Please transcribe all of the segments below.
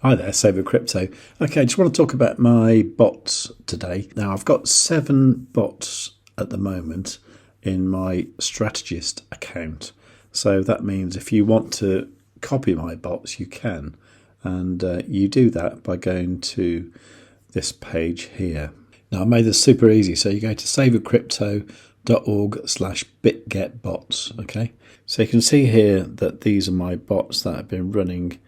Hi there, savewith.crypto. Okay, I just want to talk about my bots today. Now, I've got 7 bots at the moment in my strategist account. So that means if you want to copy my bots, you can. And you do that by going to this page here. Now, I made this super easy. So you go to savewithcrypto.org/bitgetbots. Okay, so you can see here that these are my bots that have been running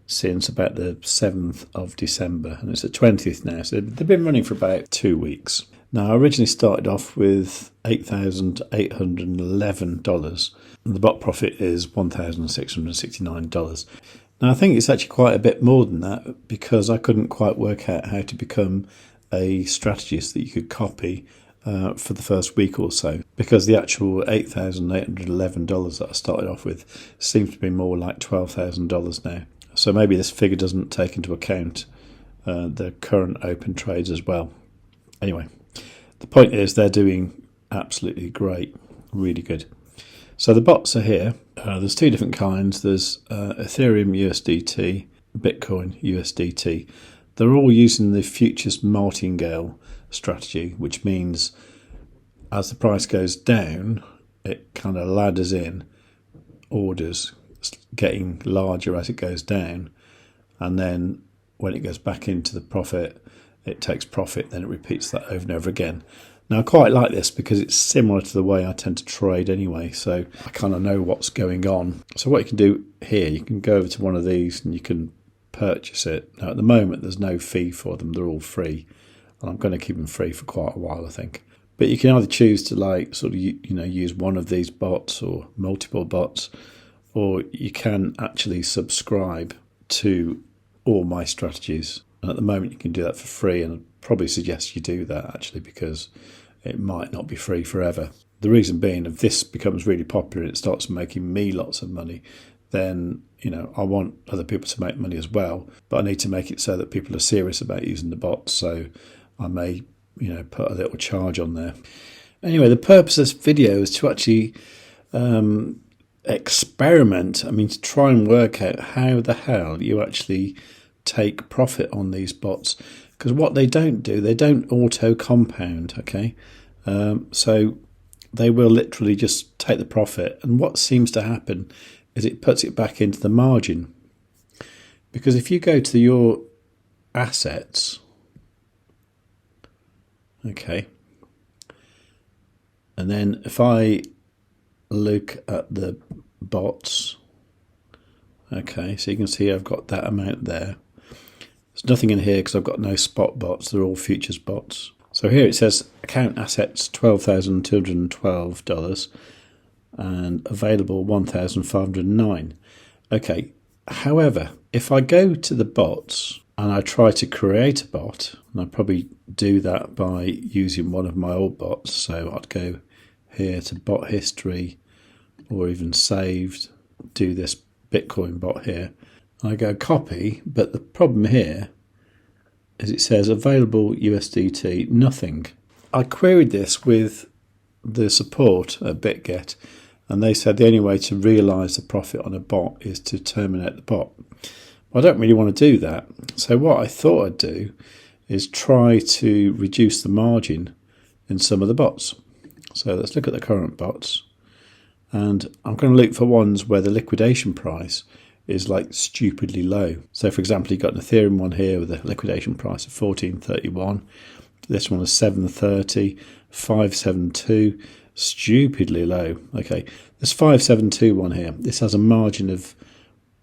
since about the 7th of December, and it's the 20th now, so they've been running for about 2 weeks. Now, I originally started off with $8,811, and the bot profit is $1,669. Now, I think it's actually quite a bit more than that because I couldn't quite work out how to become a strategist that you could copy for the first week or so, because the actual $8,811 that I started off with seems to be more like $12,000 now. So maybe this figure doesn't take into account the current open trades as well. Anyway, the point is they're doing absolutely great, really good. So the bots are here. There's 2 different kinds. There's Ethereum USDT, Bitcoin USDT. They're all using the futures martingale strategy, which means as the price goes down, it kind of ladders in orders, getting larger as it goes down, and then when it goes back into the profit, it takes profit, then it repeats that over and over again. Now, I quite like this because it's similar to the way I tend to trade anyway, so I kind of know what's going on. So what you can do here, you can go over to one of these and you can purchase it. Now, at the moment, there's no fee for them. They're all free, and I'm going to keep them free for quite a while, I think. But you can either choose to use one of these bots or multiple bots, or you can actually subscribe to all my strategies. And at the moment you can do that for free, and I'd probably suggest you do that actually because it might not be free forever. The reason being, if this becomes really popular and it starts making me lots of money, then I want other people to make money as well, but I need to make it so that people are serious about using the bots, so I may put a little charge on there. Anyway, the purpose of this video is to actually experiment, to try and work out how the hell you actually take profit on these bots, because what they don't do, they don't auto compound. Okay, so they will literally just take the profit, and what seems to happen is it puts it back into the margin. Because if you go to your assets, okay, and then if I look at the bots, okay, so you can see I've got that amount there. There's nothing in here because I've got no spot bots, they're all futures bots. So here it says account assets $12,212 and available 1,509. Okay, however, if I go to the bots and I try to create a bot, and I probably do that by using one of my old bots, so I'd go here to bot history or even saved, do this Bitcoin bot here. I go copy, but the problem here is it says available USDT, nothing. I queried this with the support at Bitget, and they said the only way to realise the profit on a bot is to terminate the bot. Well, I don't really want to do that. So what I thought I'd do is try to reduce the margin in some of the bots. So let's look at the current bots. And I'm going to look for ones where the liquidation price is like stupidly low. So for example, you've got an Ethereum one here with a liquidation price of 14.31. This one is 7.30, 5.72, stupidly low. Okay, this 5.72 one here, this has a margin of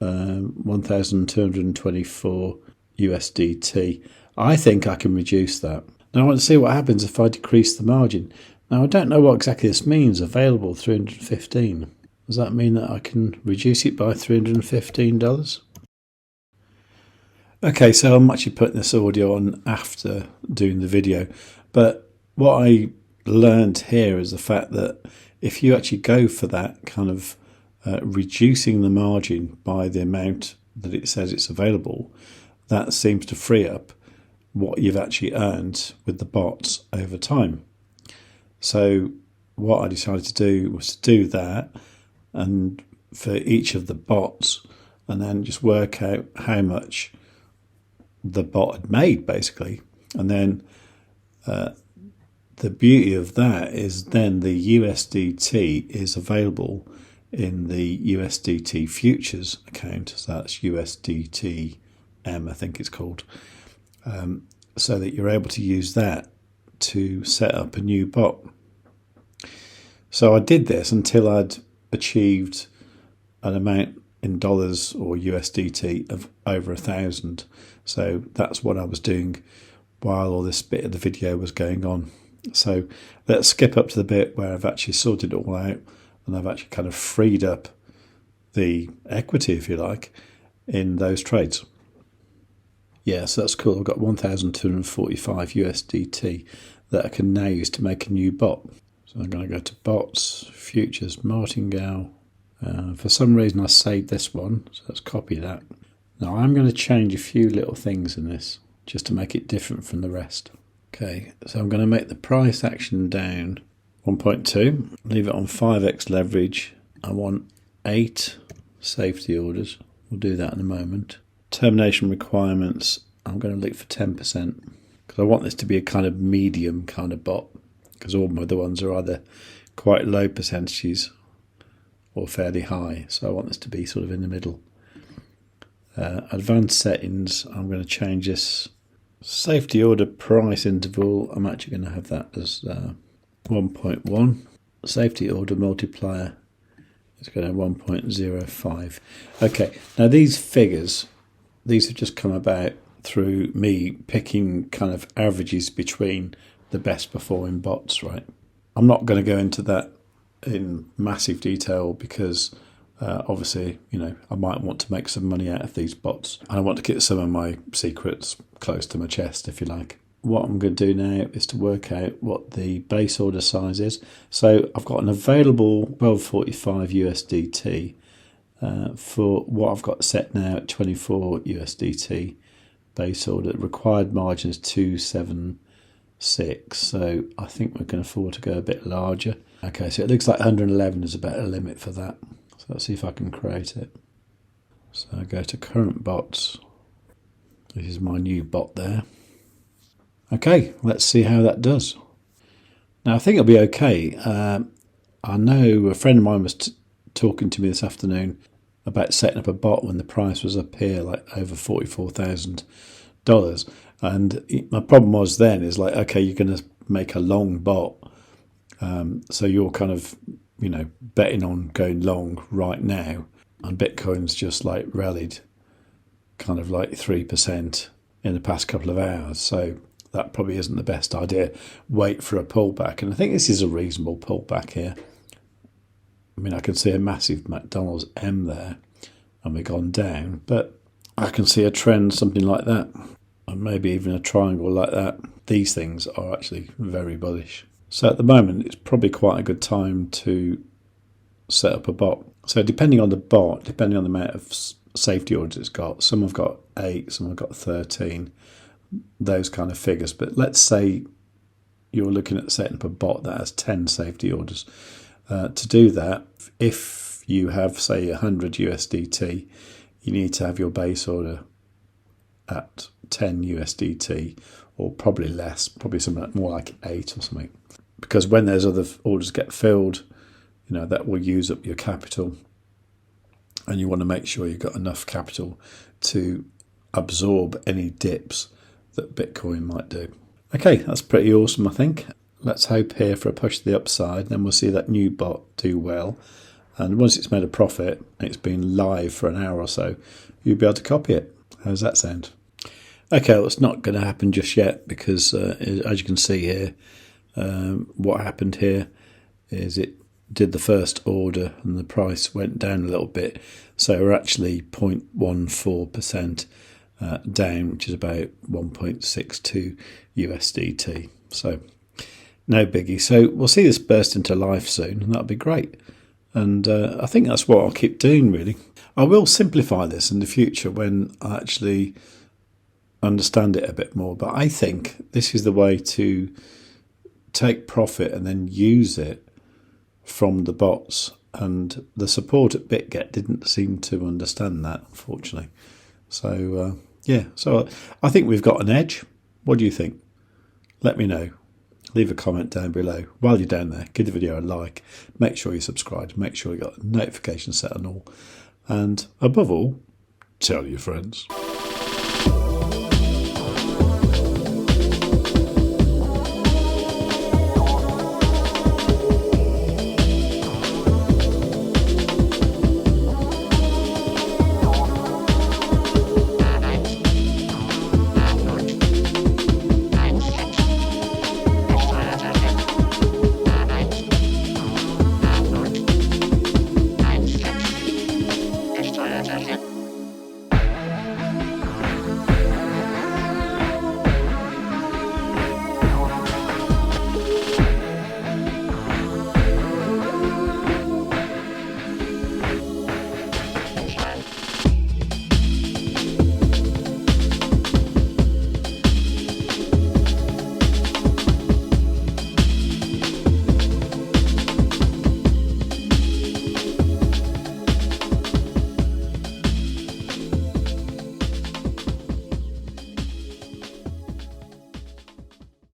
1,224 USDT. I think I can reduce that. Now I want to see what happens if I decrease the margin. Now I don't know what exactly this means, available 315. Does that mean that I can reduce it by $315? Okay, so I'm actually putting this audio on after doing the video, but what I learned here is the fact that if you actually go for that kind of reducing the margin by the amount that it says it's available, that seems to free up what you've actually earned with the bots over time. So what I decided to do was to do that, and for each of the bots, and then just work out how much the bot had made, basically. And then the beauty of that is then the USDT is available in the USDT futures account. So that's USDT M, I think it's called. So that you're able to use that to set up a new bot. So I did this until I'd achieved an amount in dollars or USDT of over 1,000. So that's what I was doing while all this bit of the video was going on. So let's skip up to the bit where I've actually sorted it all out and I've actually kind of freed up the equity, if you like, in those trades. Yeah, so that's cool. I've got 1,245 USDT that I can now use to make a new bot. So I'm going to go to bots, futures, martingale. For some reason I saved this one, so let's copy that. Now I'm going to change a few little things in this just to make it different from the rest. Okay, so I'm going to make the price action down 1.2, leave it on 5x leverage. I want 8 safety orders. We'll do that in a moment. Termination requirements, I'm going to look for 10% because I want this to be a kind of medium kind of bot, because all my other ones are either quite low percentages or fairly high. So I want this to be sort of in the middle. Advanced settings, I'm going to change this safety order price interval. I'm actually going to have that as 1.1. Safety order multiplier is going to 1.05. Okay, now these figures, these have just come about through me picking kind of averages between the best performing bots, right? I'm not going to go into that in massive detail because obviously, you know, I might want to make some money out of these bots. And I want to keep some of my secrets close to my chest, if you like. What I'm going to do now is to work out what the base order size is. So I've got an available 1245 USDT for what I've got set now at 24 USDT base order. The required margin is 276. So I think we can afford to go a bit larger. Okay, so it looks like 111 is about a limit for that. So let's see if I can create it. So I go to current bots. This is my new bot there. Okay, let's see how that does. Now I think it'll be okay. I know a friend of mine was talking to me this afternoon about setting up a bot when the price was up here, like over $44,000. And my problem was then is like, okay, you're going to make a long bot. So you're kind of, you know, betting on going long right now, and Bitcoin's just like rallied kind of like 3% in the past couple of hours. So that probably isn't the best idea. Wait for a pullback. And I think this is a reasonable pullback here. I mean, I can see a massive McDonald's M there and we've gone down, but I can see a trend, something like that, and maybe even a triangle like that. These things are actually very bullish. So at the moment, it's probably quite a good time to set up a bot. So depending on the bot, depending on the amount of safety orders it's got, some have got 8, some have got 13, those kind of figures. But let's say you're looking at setting up a bot that has 10 safety orders. To do that, if you have, say, 100 USDT, you need to have your base order at 10 USDT, or probably less, probably something more like 8 or something. Because when those other orders get filled, you know, that will use up your capital, and you want to make sure you've got enough capital to absorb any dips that Bitcoin might do. Okay, that's pretty awesome, I think. Let's hope here for a push to the upside, then we'll see that new bot do well. And once it's made a profit, and it's been live for an hour or so, you'll be able to copy it. How does that sound? Okay, well, it's not going to happen just yet because, as you can see here, what happened here is it did the first order and the price went down a little bit. So we're actually 0.14% down, which is about 1.62 USDT. So no biggie. So we'll see this burst into life soon, and that'll be great. And I think that's what I'll keep doing, really. I will simplify this in the future when I actually understand it a bit more. But I think this is the way to take profit and then use it from the bots. And the support at Bitget didn't seem to understand that, unfortunately. So Yeah, so I think we've got an edge. What do you think? Let me know. Leave a comment down below. While you're down there, give the video a like. Make sure you're subscribed. Make sure you got notifications set on all. And above all, tell your friends.